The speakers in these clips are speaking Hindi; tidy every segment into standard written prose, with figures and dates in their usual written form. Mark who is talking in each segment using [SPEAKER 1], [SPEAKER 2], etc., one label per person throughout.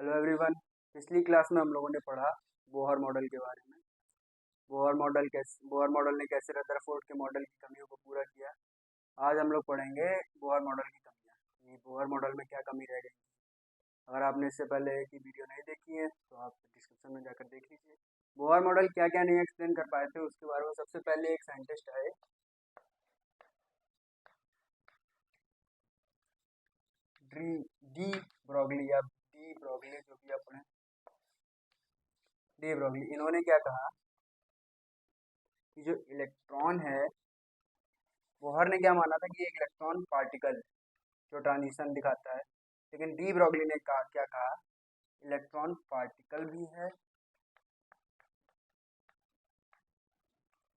[SPEAKER 1] Hello everyone. पिछली क्लास में हम लोगों ने पढ़ा बोहर मॉडल के बारे में। बोहर मॉडल ने कैसे रदरफोर्ड के मॉडल की कमियों को पूरा किया। आज हम लोग पढ़ेंगे बोहर मॉडल की कमियाँ, ये बोहर मॉडल में क्या कमी रह गई। अगर आपने इससे पहले की वीडियो नहीं देखी है तो आप डिस्क्रिप्शन में जाकर देख लीजिए। बोहर मॉडल क्या क्या नहीं एक्सप्लेन कर पाए थे उसके बारे में सबसे पहले एक साइंटिस्ट आए, डी ब्रोगली या डी ब्रोगली, जो भी अपने डी ब्रोगली। इन्होंने क्या कहा कि जो इलेक्ट्रॉन है, बोहर ने क्या माना था कि एक इलेक्ट्रॉन पार्टिकल जो ट्रांजिशन दिखाता है, लेकिन डी ब्रोगली ने कहा क्या कहा, इलेक्ट्रॉन पार्टिकल भी है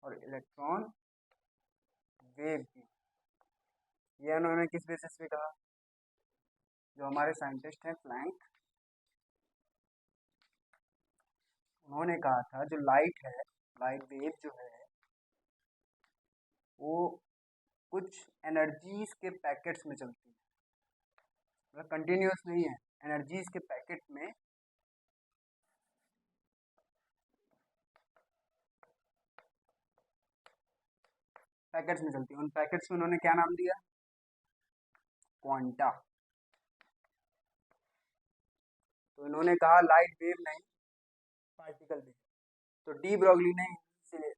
[SPEAKER 1] और इलेक्ट्रॉन वेव भी। ये उन्होंने किस बेसिस पे कहा? जो हमारे साइंटिस्ट हैं प्लैंक, उन्होंने कहा था जो लाइट है, लाइट वेव जो है वो कुछ एनर्जीज के पैकेट्स में चलती है, मतलब कंटिन्यूस नहीं है, एनर्जीज के पैकेट में चलती है। उन पैकेट्स में उन्होंने क्या नाम दिया? क्वांटा। तो इन्होंने कहा लाइट वेव नहीं, पार्टिकल भी। तो डी ब्रोगली ने इसीलिए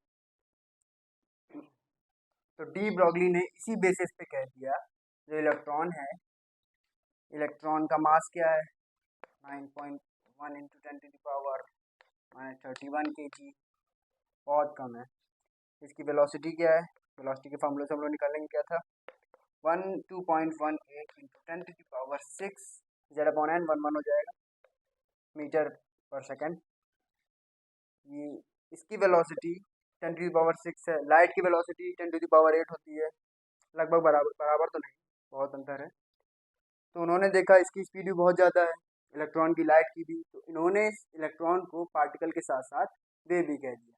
[SPEAKER 1] तो डी ब्रोगली ने इसी बेसिस पे कह दिया जो इलेक्ट्रॉन है, इलेक्ट्रॉन का मास क्या है, 9.1 इंटू 10⁻31 kg, बहुत कम है। इसकी वेलोसिटी क्या है? वेलोसिटी के फार्मूले से हम लोग निकालेंगे क्या था, 2.18 इंटू 10⁻6 Z/n 1 हो जाएगा मीटर पर सेकेंड। ये इसकी वेलोसिटी 10⁻6 है, लाइट की वेलोसिटी 10⁻8 होती है, लगभग बराबर बराबर तो नहीं, बहुत अंतर है। तो उन्होंने देखा इसकी स्पीड भी बहुत ज़्यादा है, इलेक्ट्रॉन की, लाइट की भी, तो इन्होंने इस इलेक्ट्रॉन को पार्टिकल के साथ साथ वेव भी कह दिया।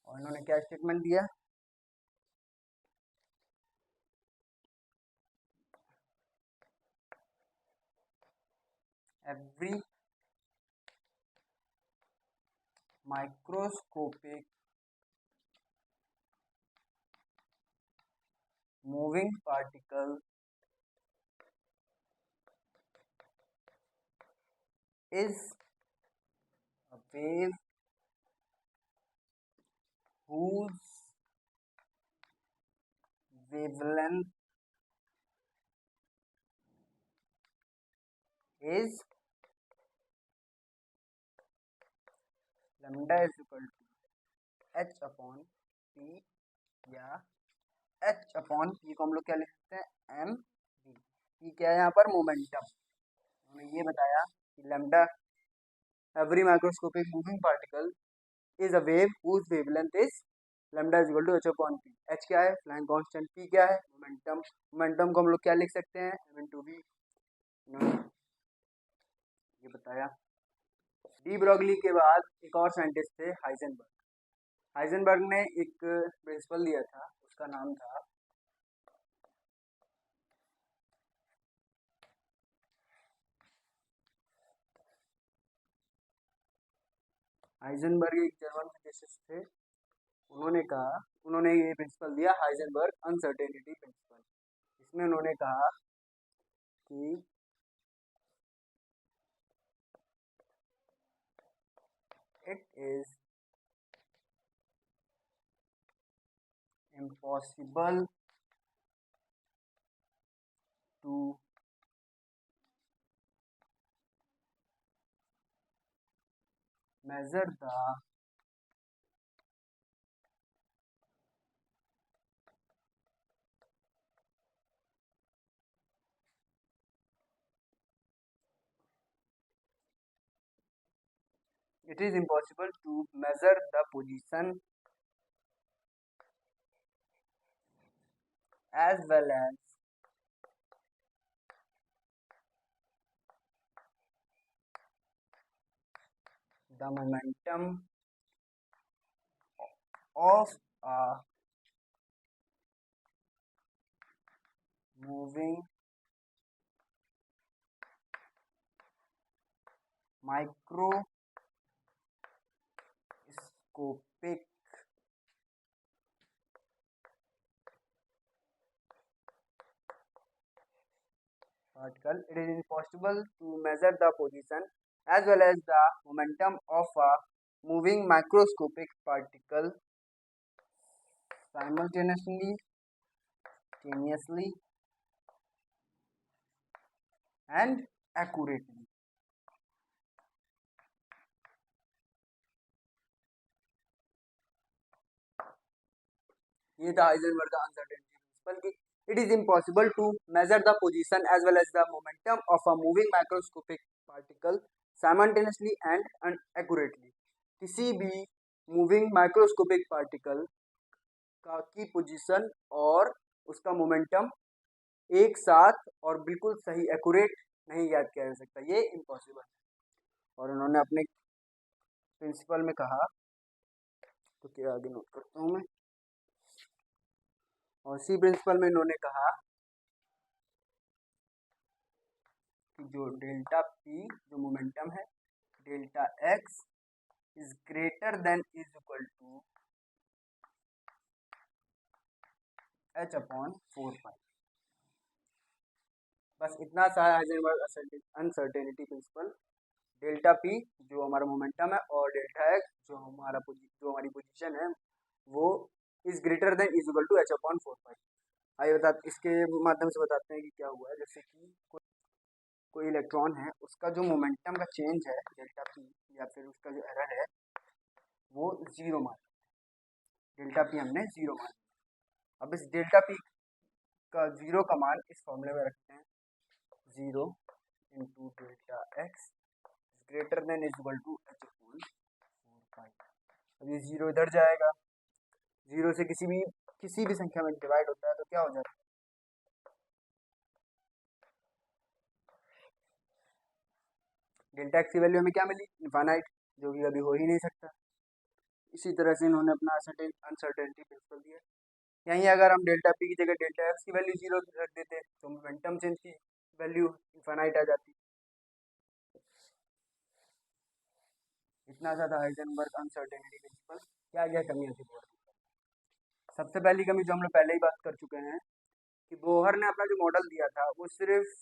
[SPEAKER 1] और इन्होंने क्या स्टेटमेंट दिया, every microscopic moving particle is a wave whose wavelength is lambda is equal to h upon p, या h upon p को हम लोग क्या लिख सकते हैं, m v। p क्या है यहाँ पर, मोमेंटम। उन्होंने ये बताया कि lambda, every microscopic moving particle is a wave whose wavelength is lambda is equal to h upon p। h क्या है, प्लैंक कांस्टेंट, p क्या है, मोमेंटम। मोमेंटम को हम लोग क्या लिख सकते हैं, m into v। उन्होंने ये बताया। डी ब्रोगली के बाद एक और साइंटिस्ट थे, हाइजेनबर्ग। हाइजेनबर्ग ने एक प्रिंसिपल दिया था, उसका नाम था हाइजेनबर्ग, एक जर्मन फिजिसिस्ट थे। उन्होंने ये प्रिंसिपल दिया, हाइजेनबर्ग अनसर्टेनिटी प्रिंसिपल। इसमें उन्होंने कहा कि it is impossible to measure the it is impossible to measure the position as well as the momentum of a moving microscopic particle, it is impossible to measure the position as well as the momentum of a moving microscopic particle simultaneously and accurately. ये था हाइजेनबर्ग का अनसर्टेनिटी प्रिंसिपल कि it is impossible to measure the position as well as the momentum of a moving microscopic particle simultaneously and accurately. किसी भी मूविंग माइक्रोस्कोपिक पार्टिकल की पोजीशन और उसका मोमेंटम एक साथ और बिल्कुल सही एक्यूरेट नहीं याद किया जा सकता, ये इम्पॉसिबल है। और उन्होंने अपने प्रिंसिपल में कहा, तो क्या आगे नोट करता हूँ मैं, और इसी प्रिंसिपल में इन्होंने कहा कि जो डेल्टा पी जो मोमेंटम है, delta X is greater than is equal to h upon 4 pi. बस इतना सा Heisenberg uncertainty principle. Delta P जो हमारा मोमेंटम है और डेल्टा एक्स जो हमारी पोजीशन है वो is greater than is equal to h upon 4 pi. आइए इसके माध्यम से बताते हैं कि क्या हुआ है। जैसे कि कोई इलेक्ट्रॉन है, उसका जो मोमेंटम का चेंज है डेल्टा पी या फिर उसका जो एरर है वो 0 मान, डेल्टा पी हमने 0 मान। अब इस डेल्टा पी का 0 का मान इस फॉर्मूले में रखते हैं, 0 into delta X greater than is equal to h upon 4 pi. अब ये 0 इधर जाएगा, 0 से किसी भी संख्या में डिवाइड होता है तो क्या हो जाता है, डेल्टा एक्स की वैल्यू हमें क्या मिली, इनफाइनाइट, जो कि कभी हो ही नहीं सकता। इसी तरह से इन्होंने अपना अनसर्टेनिटी प्रिंसिपल दिया। यहीं अगर हम डेल्टा पी की जगह डेल्टा एक्स की वैल्यू 0 रख देते तो मोमेंटम चेंज की वैल्यू इनफाइनाइट आ जाती। इतना सा था हाइजेनबर्ग अनसर्टेनिटी प्रिंसिपल। क्या क्या कमियां थी बोहर की? सबसे पहली कमी जो हम लोग पहले ही बात कर चुके हैं कि बोहर ने अपना जो मॉडल दिया था वो सिर्फ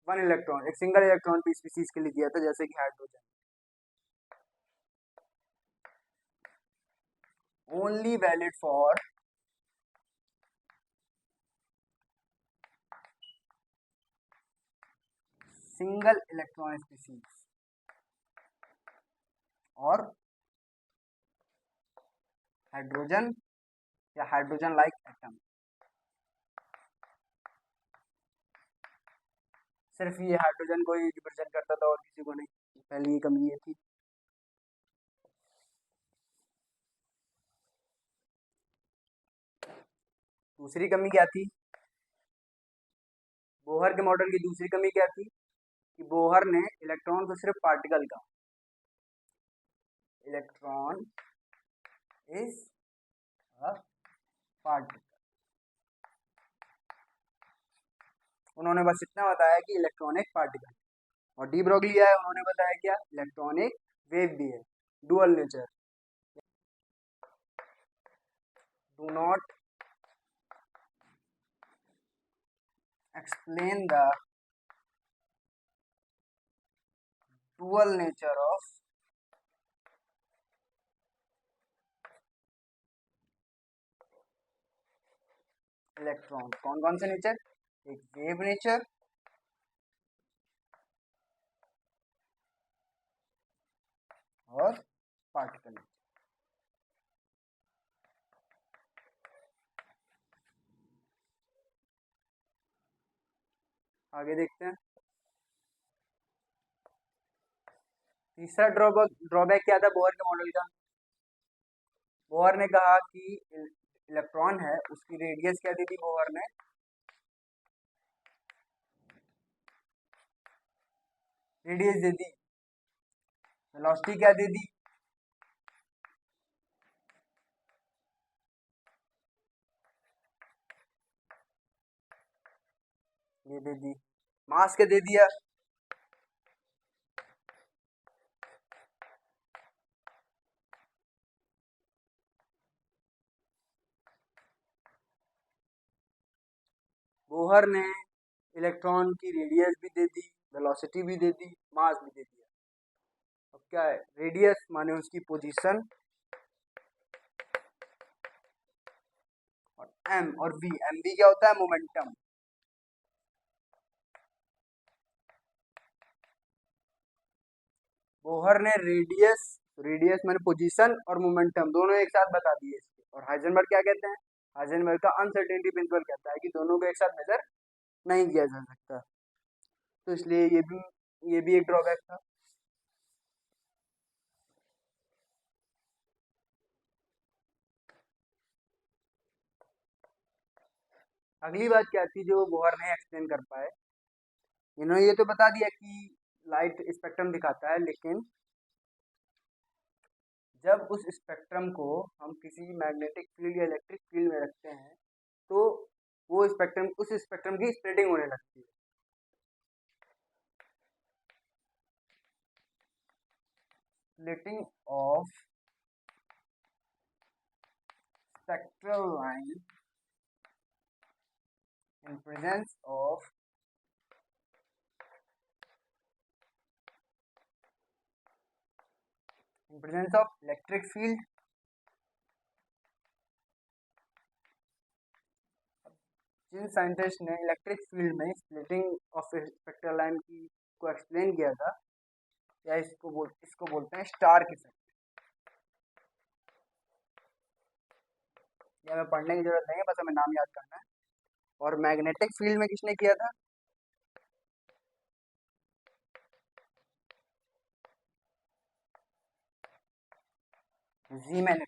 [SPEAKER 1] वन इलेक्ट्रॉन, एक सिंगल इलेक्ट्रॉन की स्पीसीज के लिए दिया था, जैसे कि hydrogen. Only valid for single electron species और हाइड्रोजन या हाइड्रोजन लाइक एटम। सिर्फ ये हाइड्रोजन को ही रिप्रेजेंट करता था और किसी को नहीं। पहली ये कमी ये थी। दूसरी कमी क्या थी, बोहर के मॉडल की दूसरी कमी क्या थी कि बोहर ने इलेक्ट्रॉन को सिर्फ पार्टिकल का, इलेक्ट्रॉन इज अ पार्टिकल, उन्होंने बस इतना बताया कि इलेक्ट्रॉन एक पार्टिकल। और डी ब्रोगली है, उन्होंने बताया क्या, इलेक्ट्रॉन एक वेव भी है, dual nature. Do not explain the dual nature of electron. कौन कौन से नेचर, एक वेव नेचर और पार्टिकल नेचर। आगे देखते हैं। तीसरा ड्रॉबैक क्या था बोहर के मॉडल का, बोहर ने कहा कि इलेक्ट्रॉन है उसकी रेडियस क्या दी थी बोहर ने, रेडियस दे दी, वेलोसिटी क्या दे दी, ये दे दी, मास क्या दे दिया, बोहर ने इलेक्ट्रॉन की रेडियस भी दे दी, वेलोसिटी भी दे दी, मास भी दे दिया। अब क्या है, रेडियस माने उसकी पोजीशन, और एम और वी, एम वी क्या होता है, मोमेंटम। बोहर ने रेडियस, रेडियस माने पोजीशन और मोमेंटम दोनों एक साथ बता दिए इसके। और हाइजेनबर्ग क्या कहते हैं, हाइजेनबर्ग का अनसर्टेनिटी प्रिंसिपल कहता है कि दोनों को एक साथ मेजर नहीं किया जा सकता। तो इसलिए ये भी एक ड्रॉबैक था। अगली बात क्या थी जो बोहर नहीं एक्सप्लेन कर पाए, इन्होंने ये तो बता दिया कि लाइट स्पेक्ट्रम दिखाता है, लेकिन जब उस स्पेक्ट्रम को हम किसी मैग्नेटिक फील्ड या इलेक्ट्रिक फील्ड में रखते हैं तो वो स्पेक्ट्रम, उस स्पेक्ट्रम की स्प्लिटिंग होने लगती है। Splitting of spectral line in presence of electric field। जिन साइंटिस्ट ने इलेक्ट्रिक फील्ड में स्प्लिटिंग ऑफ स्पेक्ट्रल लाइन की को एक्सप्लेन किया था, या इसको बोलते हैं स्टार्क इफेक्ट। या हमें पढ़ने की जरूरत नहीं है, बस हमें नाम याद करना है। और मैग्नेटिक फील्ड में किसने किया था, जीमैन।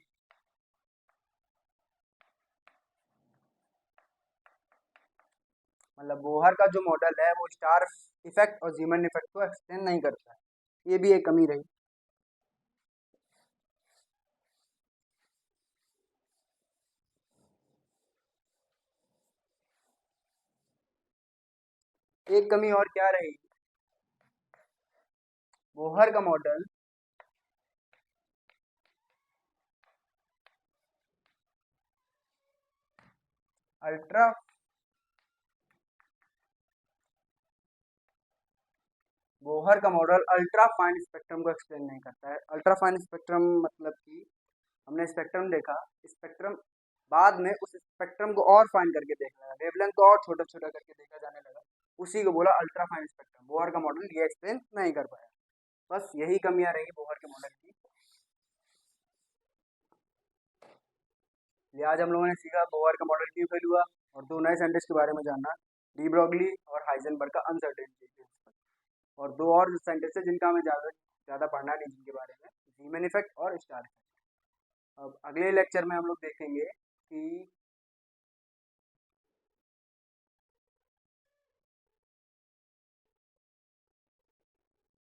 [SPEAKER 1] मतलब बोहर का जो मॉडल है वो स्टार इफेक्ट और जीमैन इफेक्ट को एक्सप्लेन नहीं करता है, ये भी एक कमी रही। एक कमी और क्या रही, बोहर का मॉडल अल्ट्रा बोहर का मॉडल अल्ट्रा फाइन स्पेक्ट्रम को एक्सप्लेन नहीं करता है। अल्ट्रा फाइन स्पेक्ट्रम मतलब कि हमने स्पेक्ट्रम देखा, स्पेक्ट्रम बाद में उस स्पेक्ट्रम को और फाइन करके देखा लगा, वेवलेंथ को और छोटा छोटा करके देखा जाने लगा, उसी को बोला अल्ट्रा फाइन स्पेक्ट्रम। बोहर का मॉडल ये एक्सप्लेन नहीं कर पाया। बस यही कमियां रही बोहर के मॉडल की। ये आज हम लोगों ने सीखा बोहर का मॉडल क्यों फेल हुआ, और दो नए साइंटिस्ट के बारे में जानना, डी ब्रॉगली और हाइजेनबर्ग का अनसर्टेनिटी प्रिंसिपल। और दो और साइंटिस्ट है जिनका हमें ज़्यादा ज़्यादा पढ़ना नहीं, जिनके बारे में, जीमैन इफेक्ट और स्टार इफेक्ट। अब अगले लेक्चर में हम लोग देखेंगे कि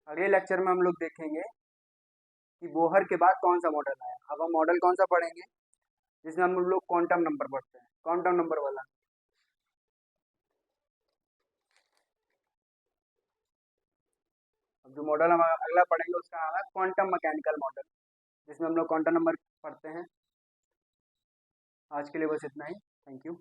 [SPEAKER 1] अगले लेक्चर में हम लोग देखेंगे कि बोहर के बाद कौन सा मॉडल आया। अब हम मॉडल कौन सा पढ़ेंगे, जिसमें हम लोग क्वांटम नंबर पढ़ते हैं, क्वांटम नंबर वाला। अब जो मॉडल हम अगला पढ़ेंगे उसका नाम है क्वांटम मैकेनिकल मॉडल, जिसमें हम लोग क्वांटम नंबर पढ़ते हैं। आज के लिए बस इतना ही। Thank you.